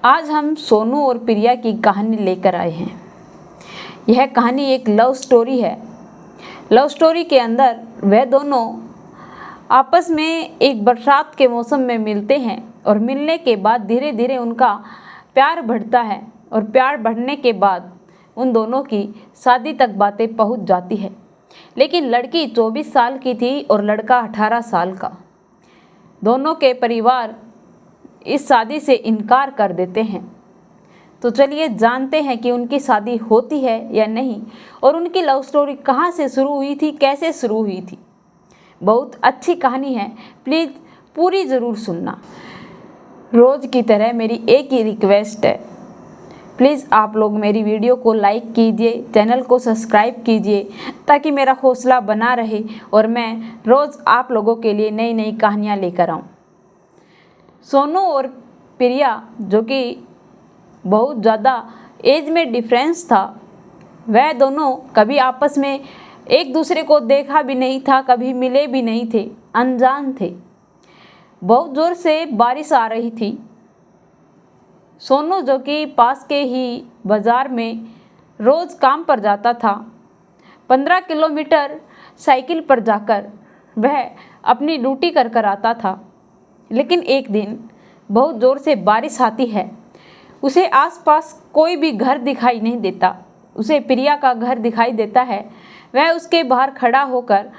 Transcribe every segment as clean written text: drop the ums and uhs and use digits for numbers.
आज हम सोनू और प्रिया की कहानी लेकर आए हैं। यह कहानी एक लव स्टोरी है। लव स्टोरी के अंदर वह दोनों आपस में एक बरसात के मौसम में मिलते हैं और मिलने के बाद धीरे धीरे उनका प्यार बढ़ता है और प्यार बढ़ने के बाद उन दोनों की शादी तक बातें पहुंच जाती है। लेकिन लड़की 24 साल की थी और लड़का 18 साल का। दोनों के परिवार इस शादी से इनकार कर देते हैं। तो चलिए जानते हैं कि उनकी शादी होती है या नहीं और उनकी लव स्टोरी कहाँ से शुरू हुई थी, कैसे शुरू हुई थी। बहुत अच्छी कहानी है, प्लीज़ पूरी ज़रूर सुनना। रोज़ की तरह मेरी एक ही रिक्वेस्ट है, प्लीज़ आप लोग मेरी वीडियो को लाइक कीजिए, चैनल को सब्सक्राइब कीजिए ताकि मेरा हौसला बना रहे और मैं रोज़ आप लोगों के लिए नई नई कहानियाँ लेकर आऊँ। सोनू और प्रिया, जो कि बहुत ज़्यादा एज में डिफरेंस था, वह दोनों कभी आपस में एक दूसरे को देखा भी नहीं था, कभी मिले भी नहीं थे, अनजान थे। बहुत ज़ोर से बारिश आ रही थी। सोनू, जो कि पास के ही बाज़ार में रोज़ काम पर जाता था, 15 किलोमीटर साइकिल पर जाकर वह अपनी ड्यूटी कर कर आता था। लेकिन एक दिन बहुत ज़ोर से बारिश आती है। उसे आसपास कोई भी घर दिखाई नहीं देता। उसे प्रिया का घर दिखाई देता है। वह उसके बाहर खड़ा होकर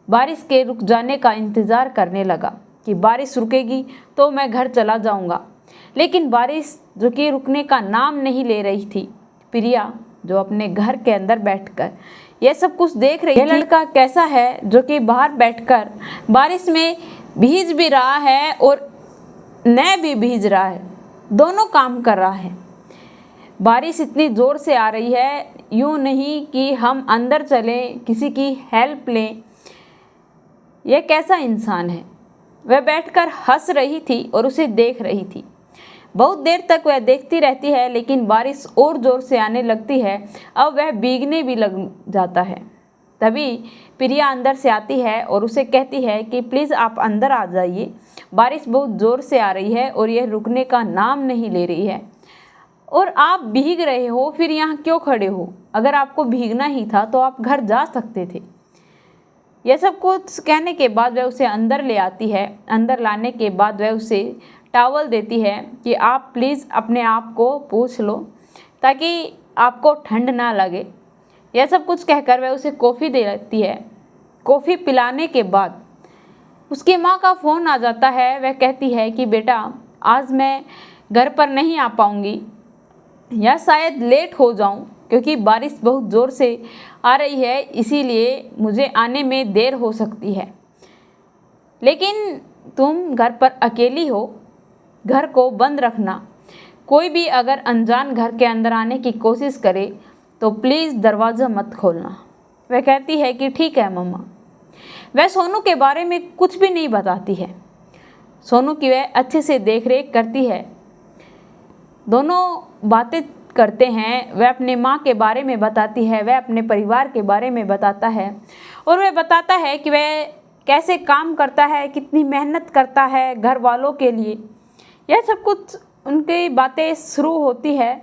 बारिश के रुक जाने का इंतज़ार करने लगा कि बारिश रुकेगी तो मैं घर चला जाऊंगा। लेकिन बारिश जो कि रुकने का नाम नहीं ले रही थी। प्रिया, जो अपने घर के अंदर बैठकर यह सब कुछ देख रही थी, लड़का कैसा है जो कि बाहर बैठकर बारिश में भीज भी रहा है और न भी भीज रहा है, दोनों काम कर रहा है। बारिश इतनी ज़ोर से आ रही है, यूँ नहीं कि हम अंदर चलें, किसी की हेल्प लें। यह कैसा इंसान है। वह बैठकर हंस रही थी और उसे देख रही थी। बहुत देर तक वह देखती रहती है, लेकिन बारिश और ज़ोर से आने लगती है। अब वह भीगने भी लग जाता है। तभी प्रिया अंदर से आती है और उसे कहती है कि प्लीज़ आप अंदर आ जाइए, बारिश बहुत ज़ोर से आ रही है और यह रुकने का नाम नहीं ले रही है और आप भीग रहे हो, फिर यहाँ क्यों खड़े हो? अगर आपको भीगना ही था तो आप घर जा सकते थे। यह सब कुछ कहने के बाद वह उसे अंदर ले आती है। अंदर लाने के बाद वह उसे टॉवल देती है कि आप प्लीज़ अपने आप को पोंछ लो ताकि आपको ठंड ना लगे। यह सब कुछ कहकर वह उसे कॉफ़ी दे देती है। कॉफ़ी पिलाने के बाद उसकी माँ का फ़ोन आ जाता है। वह कहती है कि बेटा, आज मैं घर पर नहीं आ पाऊँगी या शायद लेट हो जाऊँ क्योंकि बारिश बहुत ज़ोर से आ रही है, इसीलिए मुझे आने में देर हो सकती है। लेकिन तुम घर पर अकेली हो, घर को बंद रखना। कोई भी अगर अनजान घर के अंदर आने की कोशिश करे तो प्लीज़ दरवाज़ा मत खोलना। वह कहती है कि ठीक है मम्मा। वह सोनू के बारे में कुछ भी नहीं बताती है। सोनू की वह अच्छे से देख रेख करती है। दोनों बातें करते हैं। वह अपने माँ के बारे में बताती है, वह अपने परिवार के बारे में बताता है और वह बताता है कि वह कैसे काम करता है, कितनी मेहनत करता है घर वालों के लिए। यह सब कुछ उनकी बातें शुरू होती है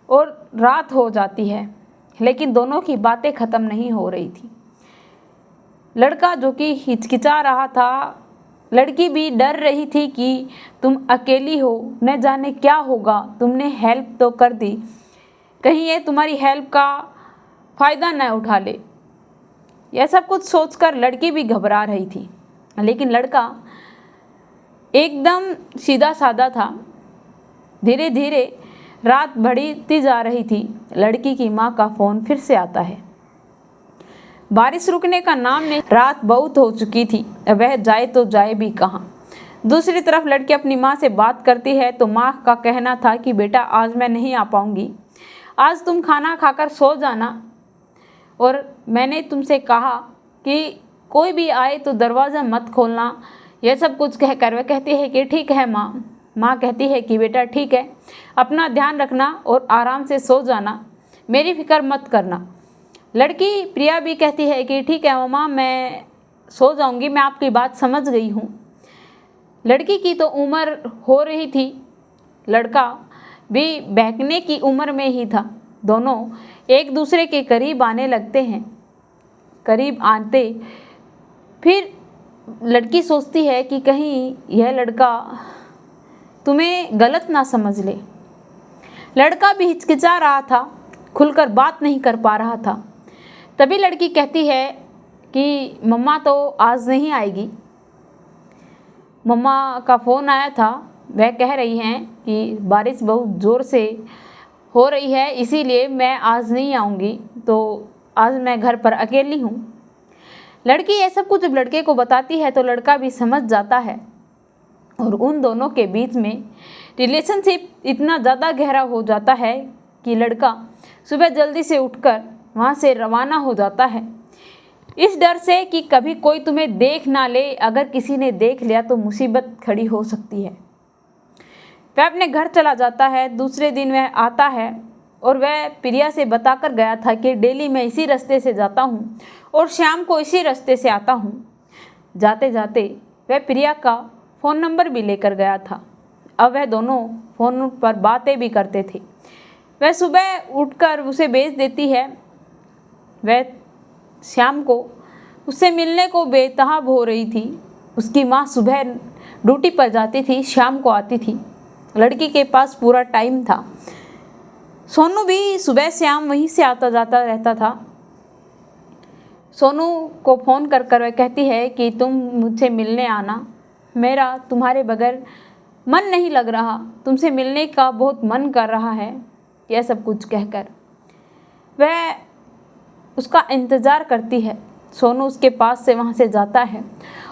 और रात हो जाती है, लेकिन दोनों की बातें ख़त्म नहीं हो रही थी। लड़का जो कि हिचकिचा रहा था, लड़की भी डर रही थी कि तुम अकेली हो, न जाने क्या होगा। तुमने हेल्प तो कर दी, कहीं ये तुम्हारी हेल्प का फ़ायदा न उठा ले। यह सब कुछ सोचकर लड़की भी घबरा रही थी। लेकिन लड़का एकदम सीधा साधा था। धीरे धीरे रात बढ़ती जा रही थी। लड़की की माँ का फ़ोन फिर से आता है। बारिश रुकने का नाम नहीं, रात बहुत हो चुकी थी, वह जाए तो जाए भी कहाँ। दूसरी तरफ लड़की अपनी माँ से बात करती है तो माँ का कहना था कि बेटा, आज मैं नहीं आ पाऊँगी, आज तुम खाना खाकर सो जाना और मैंने तुमसे कहा कि कोई भी आए तो दरवाज़ा मत खोलना। यह सब कुछ कहकर वह कहती है कि ठीक है माँ। माँ कहती है कि बेटा ठीक है, अपना ध्यान रखना और आराम से सो जाना, मेरी फिक्र मत करना। लड़की प्रिया भी कहती है कि ठीक है मम्मा, मैं सो जाऊंगी, मैं आपकी बात समझ गई हूँ। लड़की की तो उम्र हो रही थी, लड़का भी बहकने की उम्र में ही था। दोनों एक दूसरे के करीब आने लगते हैं। करीब आते फिर लड़की सोचती है कि कहीं यह लड़का तुम्हें गलत ना समझ ले। लड़का भी हिचकिचा रहा था, खुलकर बात नहीं कर पा रहा था। तभी लड़की कहती है कि मम्मा तो आज नहीं आएगी। मम्मा का फ़ोन आया था, वह कह रही हैं कि बारिश बहुत ज़ोर से हो रही है, इसीलिए मैं आज नहीं आऊँगी, तो आज मैं घर पर अकेली हूँ। लड़की ये सब कुछ जब लड़के को बताती है तो लड़का भी समझ जाता है और उन दोनों के बीच में रिलेशनशिप इतना ज़्यादा गहरा हो जाता है कि लड़का सुबह जल्दी से उठकर वहाँ से रवाना हो जाता है, इस डर से कि कभी कोई तुम्हें देख ना ले। अगर किसी ने देख लिया तो मुसीबत खड़ी हो सकती है। वह अपने घर चला जाता है। दूसरे दिन वह आता है और वह प्रिया से बताकर गया था कि डेली मैं इसी रास्ते से जाता हूँ और शाम को इसी रास्ते से आता हूँ। जाते जाते वह प्रिया का फ़ोन नंबर भी लेकर गया था। अब वह दोनों फ़ोन पर बातें भी करते थे। वह सुबह उठकर उसे भेज देती है। वह शाम को उससे मिलने को बेताब हो रही थी। उसकी माँ सुबह ड्यूटी पर जाती थी, शाम को आती थी। लड़की के पास पूरा टाइम था। सोनू भी सुबह शाम वहीं से आता जाता रहता था। सोनू को फ़ोन कर कर वह कहती है कि तुम मुझसे मिलने आना, मेरा तुम्हारे बगैर मन नहीं लग रहा, तुमसे मिलने का बहुत मन कर रहा है। यह सब कुछ कहकर वह उसका इंतज़ार करती है। सोनू उसके पास से वहाँ से जाता है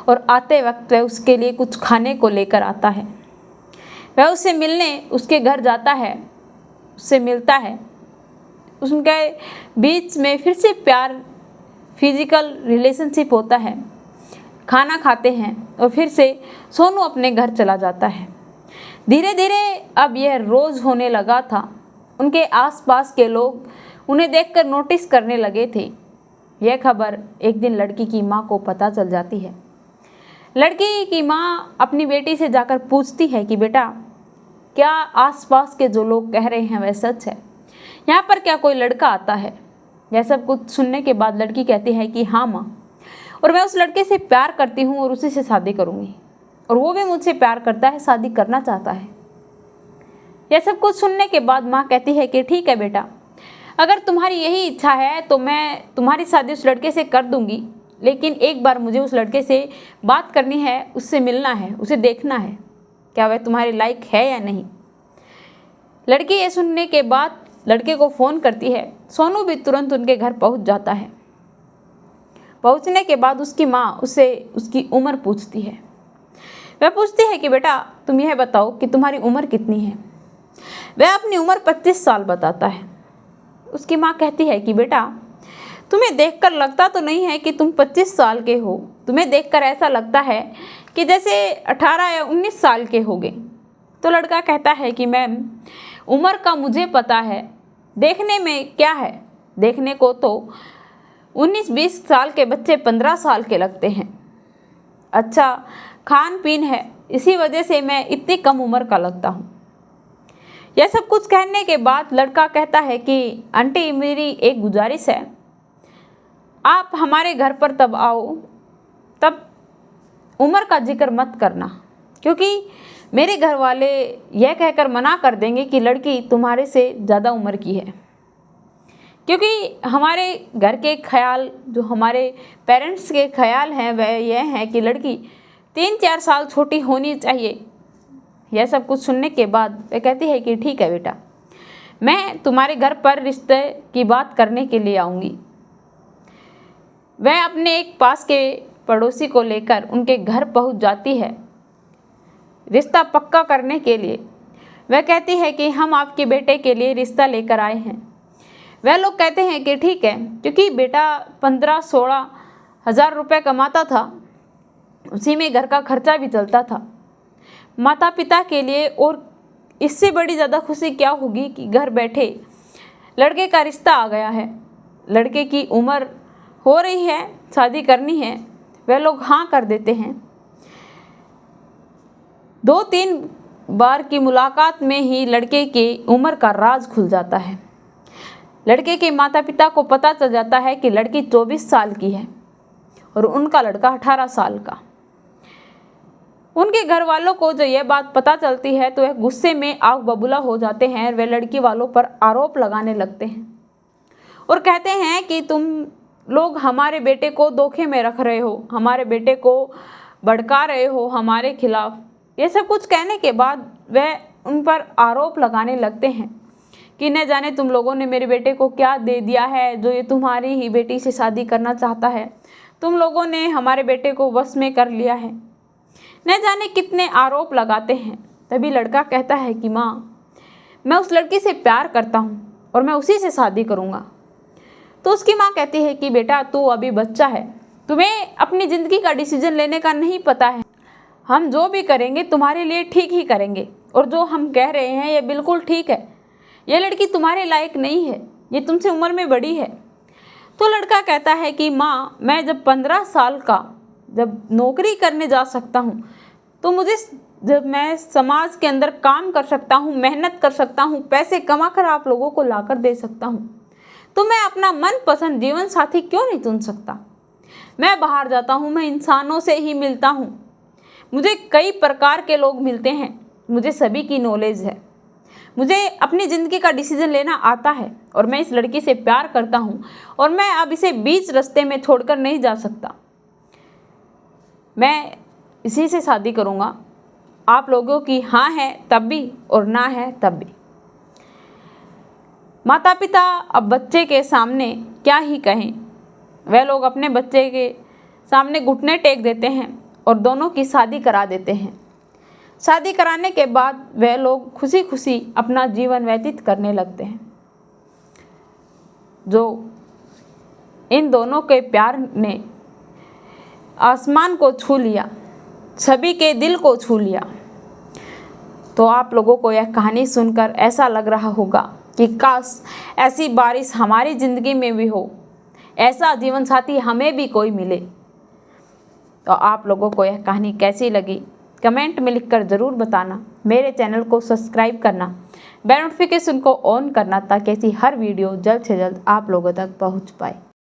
और आते वक्त वह उसके लिए कुछ खाने को लेकर आता है। वह उससे मिलने उसके घर जाता है, उससे मिलता है। उनके बीच में फिर से प्यार, फिजिकल रिलेशनशिप होता है। खाना खाते हैं और फिर से सोनू अपने घर चला जाता है। धीरे धीरे अब यह रोज़ होने लगा था। उनके आसपास के लोग उन्हें देखकर नोटिस करने लगे थे। यह खबर एक दिन लड़की की माँ को पता चल जाती है। लड़की की माँ अपनी बेटी से जाकर पूछती है कि बेटा, क्या आसपास के जो लोग कह रहे हैं वह सच है? यहाँ पर क्या कोई लड़का आता है? यह सब कुछ सुनने के बाद लड़की कहती है कि हाँ माँ, और मैं उस लड़के से प्यार करती हूँ और उसी से शादी करूँगी, और वो भी मुझसे प्यार करता है, शादी करना चाहता है। यह सब कुछ सुनने के बाद माँ कहती है कि ठीक है बेटा, अगर तुम्हारी यही इच्छा है तो मैं तुम्हारी शादी उस लड़के से कर दूँगी, लेकिन एक बार मुझे उस लड़के से बात करनी है, उससे मिलना है, उसे देखना है, क्या वह तुम्हारे लायक है या नहीं। लड़की ये सुनने के बाद लड़के को फ़ोन करती है। सोनू भी तुरंत उनके घर पहुंच जाता है। पहुंचने के बाद उसकी माँ उससे उसकी उम्र पूछती है। वह पूछती है कि बेटा तुम यह बताओ कि तुम्हारी उम्र कितनी है। वह अपनी उम्र 25 साल बताता है। उसकी माँ कहती है कि बेटा तुम्हें देखकर लगता तो नहीं है कि तुम 25 साल के हो, तुम्हें देखकर ऐसा लगता है कि जैसे 18 या 19 साल के होगे। तो लड़का कहता है कि मैम, उम्र का मुझे पता है, देखने में क्या है, देखने को तो 19-20 साल के बच्चे 15 साल के लगते हैं। अच्छा खान पीन है, इसी वजह से मैं इतनी कम उम्र का लगता हूँ। यह सब कुछ कहने के बाद लड़का कहता है कि आंटी मेरी एक गुजारिश है, आप हमारे घर पर तब आओ, तब उम्र का जिक्र मत करना, क्योंकि मेरे घर वाले यह कहकर मना कर देंगे कि लड़की तुम्हारे से ज़्यादा उम्र की है। क्योंकि हमारे घर के ख्याल, जो हमारे पेरेंट्स के ख्याल हैं, वह यह है कि लड़की 3-4 साल छोटी होनी चाहिए। यह सब कुछ सुनने के बाद वह कहती है कि ठीक है बेटा, मैं तुम्हारे घर पर रिश्ते की बात करने के लिए आऊँगी। वह अपने एक पास के पड़ोसी को लेकर उनके घर पहुंच जाती है रिश्ता पक्का करने के लिए। वह कहती है कि हम आपके बेटे के लिए रिश्ता लेकर आए हैं। वह लोग कहते हैं कि ठीक है, क्योंकि बेटा 15-16 हज़ार रुपये कमाता था, उसी में घर का खर्चा भी चलता था। माता पिता के लिए और इससे बड़ी ज़्यादा खुशी क्या होगी कि घर बैठे लड़के का रिश्ता आ गया है, लड़के की उम्र हो रही है, शादी करनी है। वह लोग हाँ कर देते हैं। 2-3 बार की मुलाकात में ही लड़के की उम्र का राज खुल जाता है। लड़के के माता पिता को पता चल जाता है कि लड़की 24 साल की है और उनका लड़का 18 साल का। उनके घर वालों को जो यह बात पता चलती है तो वह गुस्से में आग बबूला हो जाते हैं और वे लड़की वालों पर आरोप लगाने लगते हैं और कहते हैं कि तुम लोग हमारे बेटे को धोखे में रख रहे हो, हमारे बेटे को भड़का रहे हो हमारे खिलाफ। ये सब कुछ कहने के बाद वह उन पर आरोप लगाने लगते हैं कि न जाने तुम लोगों ने मेरे बेटे को क्या दे दिया है जो ये तुम्हारी ही बेटी से शादी करना चाहता है। तुम लोगों ने हमारे बेटे को वश में कर लिया है। न जाने कितने आरोप लगाते हैं। तभी लड़का कहता है कि माँ, मैं उस लड़की से प्यार करता हूँ और मैं उसी से शादी करूँगा। तो उसकी माँ कहती है कि बेटा तू अभी बच्चा है, तुम्हें अपनी ज़िंदगी का डिसीजन लेने का नहीं पता है। हम जो भी करेंगे तुम्हारे लिए ठीक ही करेंगे और जो हम कह रहे हैं ये बिल्कुल ठीक है। यह लड़की तुम्हारे लायक नहीं है, ये तुमसे उम्र में बड़ी है। तो लड़का कहता है कि माँ, मैं जब 15 साल का जब नौकरी करने जा सकता हूँ तो मुझे जब मैं समाज के अंदर काम कर सकता हूँ, मेहनत कर सकता हूँ, पैसे कमा कर आप लोगों को लाकर दे सकता हूँ, तो मैं अपना मनपसंद जीवन साथी क्यों नहीं चुन सकता। मैं बाहर जाता हूँ, मैं इंसानों से ही मिलता हूँ, मुझे कई प्रकार के लोग मिलते हैं, मुझे सभी की नॉलेज है, मुझे अपनी ज़िंदगी का डिसीजन लेना आता है और मैं इस लड़की से प्यार करता हूँ और मैं अब इसे बीच रास्ते में छोड़कर नहीं जा सकता। मैं इसी से शादी करूँगा। आप लोगों की हाँ है तब भी और ना है तब भी। माता पिता अब बच्चे के सामने क्या ही कहें। वह लोग अपने बच्चे के सामने घुटने टेक देते हैं और दोनों की शादी करा देते हैं। शादी कराने के बाद वह लोग खुशी खुशी अपना जीवन व्यतीत करने लगते हैं। जो इन दोनों के प्यार ने आसमान को छू लिया, सभी के दिल को छू लिया। तो आप लोगों को यह कहानी सुनकर ऐसा लग रहा होगा कि काश ऐसी बारिश हमारी ज़िंदगी में भी हो, ऐसा जीवन साथी हमें भी कोई मिले। तो आप लोगों को यह कहानी कैसी लगी कमेंट में लिखकर ज़रूर बताना। मेरे चैनल को सब्सक्राइब करना, बेल नोटिफिकेशन को ऑन करना ताकि ऐसी हर वीडियो जल्द से जल्द आप लोगों तक पहुंच पाए।